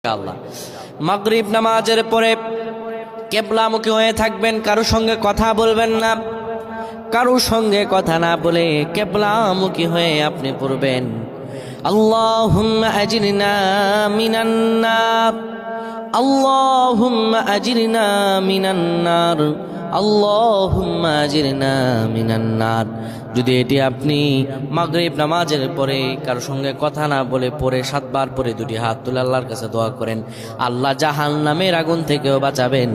আল্লাহ মাগরিব নামাজের পরে কিবলামুখী হয়ে থাকবেন, কারো সঙ্গে কথা বলবেন না। কারো সঙ্গে কথা না বলে কিবলামুখী হয়ে আপনি পড়বেন আল্লাহুম্মা আজরিনা মিনান নার, আল্লাহুম্মা আজরিনা মিনান নার, আল্লাহুম্মা আজরিনা মিনান নার। যদি এটি আপনি মাগরিব নামাজের পরে কারো সঙ্গে কথা না বলে পড়ে 7 বার পরে দুটি হাত তুলে আল্লাহর কাছে দোয়া করেন, আল্লাহ জাহান্নামের আগুন থেকেও বাঁচাবেন।